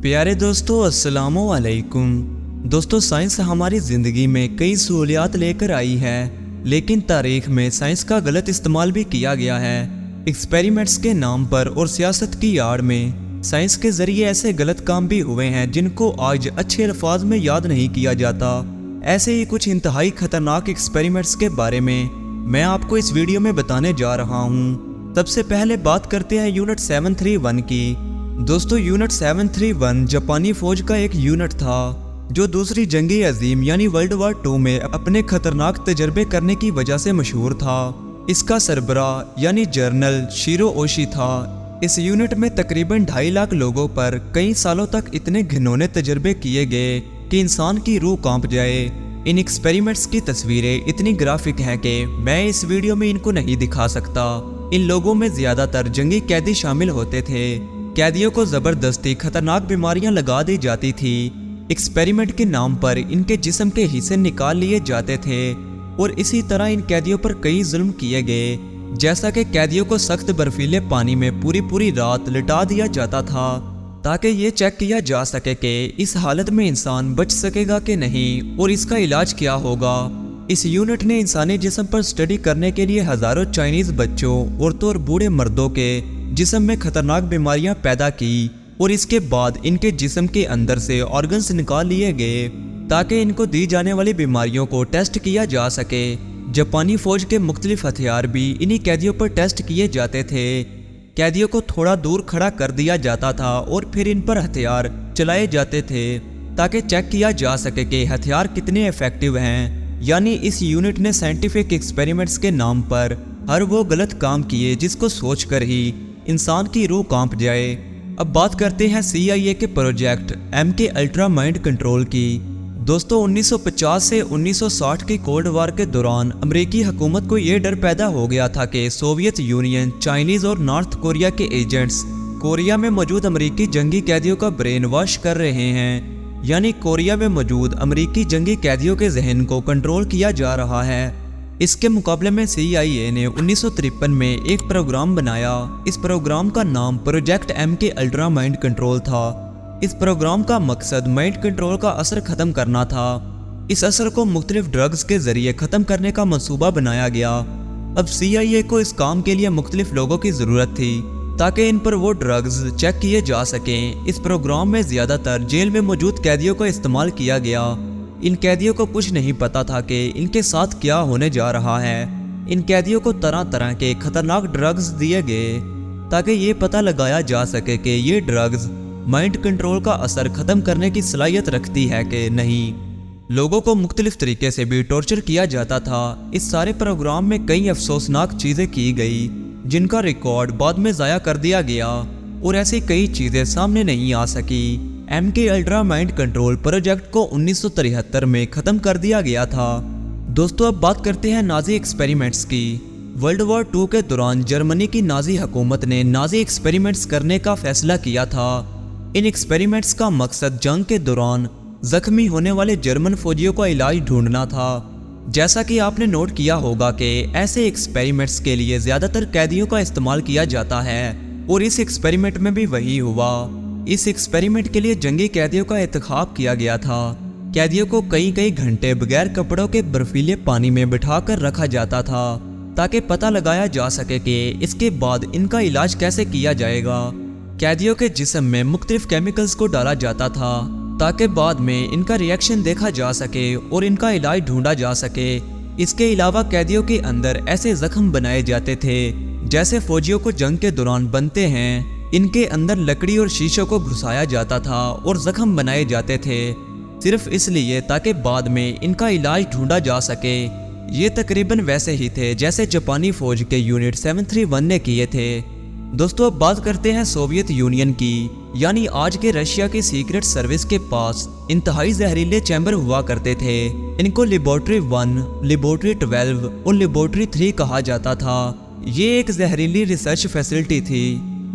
प्यारे दोस्तों अस्सलाम वालेकुम। दोस्तों साइंस हमारी ज़िंदगी में कई सहूलियात लेकर आई है, लेकिन तारीख में साइंस का गलत इस्तेमाल भी किया गया है। एक्सपेरिमेंट्स के नाम पर और सियासत की आड़ में साइंस के ज़रिए ऐसे गलत काम भी हुए हैं जिनको आज अच्छे अल्फाज में याद नहीं किया जाता। ऐसे ही कुछ इंतहाई खतरनाक एक्सपेरिमेंट्स के बारे में मैं आपको इस वीडियो में बताने जा रहा हूँ। सबसे पहले बात करते हैं यूनिट 731 की। दोस्तों यूनिट 731 जापानी फौज का एक यूनिट था जो दूसरी जंगी अजीम यानी वर्ल्ड वॉर 2 में अपने खतरनाक तजर्बे करने की वजह से मशहूर था। इसका सरबराह यानी जनरल शिरो ओशी था। इस यूनिट में तकरीबन 2.5 लाख लोगों पर कई सालों तक इतने घिनौने तजर्बे किए गए कि इंसान की रूह कांप जाए। इन एक्सपेरिमेंट्स की तस्वीरें इतनी ग्राफिक हैं कि मैं इस वीडियो में इनको नहीं दिखा सकता। इन लोगों में ज्यादातर जंगी कैदी शामिल होते थे। कैदियों को जबरदस्ती खतरनाक बीमारियां लगा दी जाती थी। एक्सपेरिमेंट के नाम पर इनके जिस्म के हिस्से निकाल लिए जाते थे और इसी तरह इन कैदियों पर कई जुल्म किए गए, जैसा कि कैदियों को सख्त बर्फीले पानी में पूरी रात लिटा दिया जाता था ताकि ये चेक किया जा सके कि इस हालत में इंसान बच सकेगा कि नहीं और इसका इलाज क्या होगा। इस यूनिट ने इंसानी जिस्म पर स्टडी करने के लिए हजारों चाइनीज बच्चों, औरतों और बूढ़े मर्दों के जिस्म में खतरनाक बीमारियां पैदा की और इसके बाद इनके जिस्म के अंदर से ऑर्गन्स निकाल लिए गए ताकि इनको दी जाने वाली बीमारियों को टेस्ट किया जा सके। जापानी फौज के मुख्तलिफ हथियार भी इन्हीं कैदियों पर टेस्ट किए जाते थे। कैदियों को थोड़ा दूर खड़ा कर दिया जाता था और फिर इन पर हथियार चलाए जाते थे ताकि चेक किया जा सके कि हथियार कितने इफेक्टिव हैं। यानी इस यूनिट ने साइंटिफिक एक्सपेरिमेंट्स के नाम पर हर वो गलत काम किए जिसको सोचकर ही इंसान की रूह कांप जाए। अब बात करते हैं CIA के project MK ultra mind control की। दोस्तों 1950 से 1960 के कोल्ड वार के दौरान अमेरिकी हुकूमत को ये डर पैदा हो गया था कि सोवियत यूनियन, चाइनीज और नॉर्थ कोरिया के एजेंट्स कोरिया में मौजूद अमेरिकी जंगी कैदियों का ब्रेन वॉश कर रहे हैं। यानी कोरिया में मौजूद अमेरिकी जंगी कैदियों के जहन को कंट्रोल किया जा रहा है। इसके मुकाबले में CIA ने 1953 में एक प्रोग्राम बनाया। इस प्रोग्राम का नाम project MK ultra mind control था। इस प्रोग्राम का मकसद माइंड कंट्रोल का असर खत्म करना था। इस असर को मुख्तलिफ ड्रग्स के जरिए खत्म करने का मंसूबा बनाया गया। अब CIA को इस काम के लिए मुख्तलिफ लोगों की जरूरत थी ताकि इन पर वो ड्रग्स चेक किए जा सकें। इस प्रोग्राम में ज्यादातर जेल में मौजूद कैदियों का इस्तेमाल किया गया। इन कैदियों को कुछ नहीं पता था कि इनके साथ क्या होने जा रहा है। इन कैदियों को तरह तरह के खतरनाक ड्रग्स दिए गए ताकि ये पता लगाया जा सके कि ये ड्रग्स माइंड कंट्रोल का असर खत्म करने की सलाहियत रखती है कि नहीं। लोगों को मुख्तलिफ तरीके से भी टॉर्चर किया जाता था। इस सारे प्रोग्राम में कई अफसोसनाक चीज़ें की गई जिनका रिकॉर्ड बाद में ज़ाया कर दिया गया और ऐसी कई चीज़ें सामने नहीं आ सकी। MK ultra mind control project को 1973 में ख़त्म कर दिया गया था। दोस्तों अब बात करते हैं नाजी एक्सपेरिमेंट्स की। वर्ल्ड वॉर 2 के दौरान जर्मनी की नाजी हुकूमत ने नाजी एक्सपेरिमेंट्स करने का फैसला किया था। इन एक्सपेरिमेंट्स का मकसद जंग के दौरान जख्मी होने वाले जर्मन फौजियों का इलाज ढूंढना था। जैसा कि आपने नोट किया होगा कि ऐसे एक्सपेरिमेंट्स के लिए ज़्यादातर कैदियों का इस्तेमाल किया जाता है और इस एक्सपेरिमेंट में भी वही हुआ। इस एक्सपेरिमेंट के लिए जंगी कैदियों का इंतखाब किया गया था। कैदियों को कई घंटे बगैर कपड़ों के बर्फीले पानी में बिठाकर रखा जाता था ताकि पता लगाया जा सके कि इसके बाद इनका इलाज कैसे किया जाएगा। कैदियों के जिस्म में मुख्तलिफ केमिकल्स को डाला जाता था ताकि बाद में इनका रिएक्शन देखा जा सके और इनका इलाज ढूंढा जा सके। इसके अलावा कैदियों के अंदर ऐसे जख्म बनाए जाते थे जैसे फौजियों को जंग के दौरान बनते हैं। इनके अंदर लकड़ी और शीशों को घुसाया जाता था और जख्म बनाए जाते थे सिर्फ इसलिए ताकि बाद में इनका इलाज ढूंढा जा सके। ये तकरीबन वैसे ही थे जैसे जापानी फौज के यूनिट 731 ने किए थे। दोस्तों अब बात करते हैं सोवियत यूनियन की, यानी आज के रशिया की सीक्रेट सर्विस के पास इंतहाई जहरीले चैम्बर हुआ करते थे। इनको लेबोरेटरी 1, लेबोरेटरी 12 और लेबोरेटरी 3 कहा जाता था। ये एक जहरीली रिसर्च फैसिलिटी थी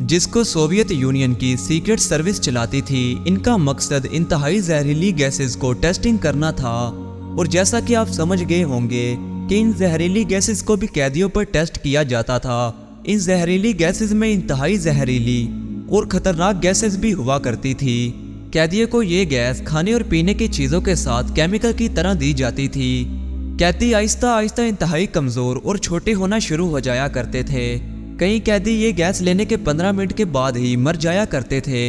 जिसको सोवियत यूनियन की सीक्रेट सर्विस चलाती थी। इनका मकसद इंतहाई जहरीली गैसेस को टेस्टिंग करना था और जैसा कि आप समझ गए होंगे कि इन जहरीली गैसेस को भी कैदियों पर टेस्ट किया जाता था। इन जहरीली गैसेस में इंतहाई जहरीली और खतरनाक गैसेस भी हुआ करती थी। कैदियों को ये गैस खाने और पीने की चीज़ों के साथ केमिकल की तरह दी जाती थी। कैदी आहिस्ता आहिस्ता इंतहाई कमज़ोर और छोटे होना शुरू हो जाया करते थे। कई कैदी ये गैस लेने के 15 मिनट के बाद ही मर जाया करते थे।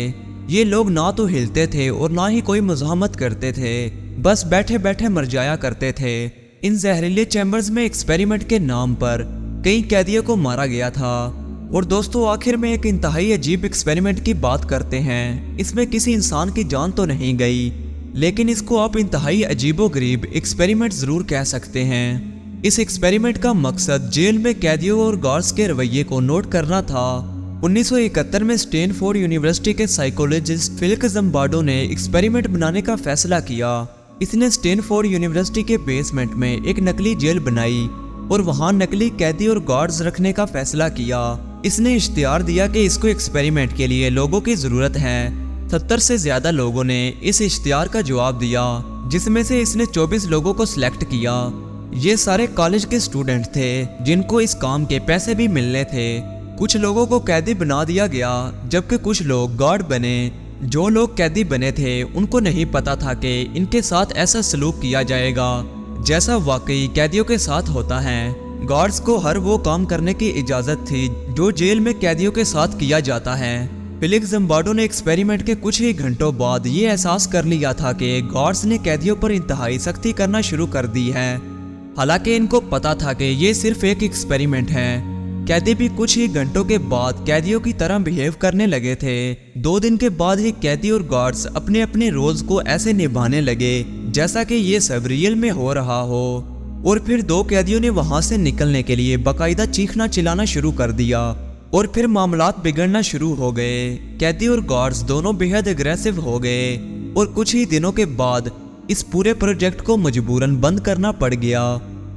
ये लोग ना तो हिलते थे और ना ही कोई मुज़ाहमत करते थे, बस बैठे बैठे मर जाया करते थे। इन जहरीले चैम्बर्स में एक्सपेरिमेंट के नाम पर कई कैदियों को मारा गया था। और दोस्तों, आखिर में एक इंतहाई अजीब एक्सपेरिमेंट की बात करते हैं। इसमें किसी इंसान की जान तो नहीं गई, लेकिन इसको आप इंतहाई अजीबोगरीब एक्सपेरिमेंट ज़रूर कह सकते हैं। इस एक्सपेरिमेंट का मकसद जेल में कैदियों और गार्ड्स के रवैये को नोट करना था। 1971 में स्टैनफोर्ड यूनिवर्सिटी के साइकोलॉजिस्ट फेलिक्स ज़म्बार्डो ने एक्सपेरिमेंट बनाने का फैसला किया। इसने स्टैनफोर्ड यूनिवर्सिटी के बेसमेंट में एक नकली जेल बनाई और वहां नकली कैदी और गार्ड्स रखने का फैसला किया। इसने इश्तिहार दिया कि इसको एक्सपेरिमेंट के लिए लोगों की ज़रूरत है। 70 से ज़्यादा लोगों ने इस इश्तिहार का जवाब दिया, जिसमें से इसने 24 लोगों को सिलेक्ट किया। ये सारे कॉलेज के स्टूडेंट थे जिनको इस काम के पैसे भी मिलने थे। कुछ लोगों को कैदी बना दिया गया, जबकि कुछ लोग गार्ड बने। जो लोग कैदी बने थे उनको नहीं पता था कि इनके साथ ऐसा सलूक किया जाएगा जैसा वाकई कैदियों के साथ होता है। गार्ड्स को हर वो काम करने की इजाज़त थी जो जेल में कैदियों के साथ किया जाता है। फेलिक्स ज़म्बार्डो ने एक्सपेरिमेंट के कुछ ही घंटों बाद ये एहसास कर लिया था कि गार्ड्स ने कैदियों पर इंतहाई सख्ती करना शुरू कर दी है। हालांकि इनको पता था कि ये सिर्फ एक एक्सपेरिमेंट है। कैदी भी कुछ ही घंटों के बाद कैदियों की तरह बिहेव करने लगे थे। 2 दिन के बाद ही कैदी और गार्ड्स अपने अपने रोल्स को ऐसे निभाने लगे जैसा कि ये सब रियल में हो रहा हो। और फिर 2 कैदियों ने वहां से निकलने के लिए बाकायदा चीखना चिल्लाना शुरू कर दिया और फिर मामलात बिगड़ना शुरू हो गए। कैदी और गार्ड्स दोनों बेहद एग्रेसिव हो गए और कुछ ही दिनों के बाद इस पूरे प्रोजेक्ट को मजबूरन बंद करना पड़ गया।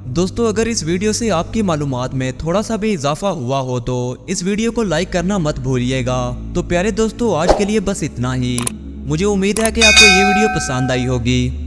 दोस्तों, अगर इस वीडियो से आपकी मालूमात में थोड़ा सा भी इजाफा हुआ हो तो इस वीडियो को लाइक करना मत भूलिएगा। तो प्यारे दोस्तों, आज के लिए बस इतना ही। मुझे उम्मीद है कि आपको ये वीडियो पसंद आई होगी।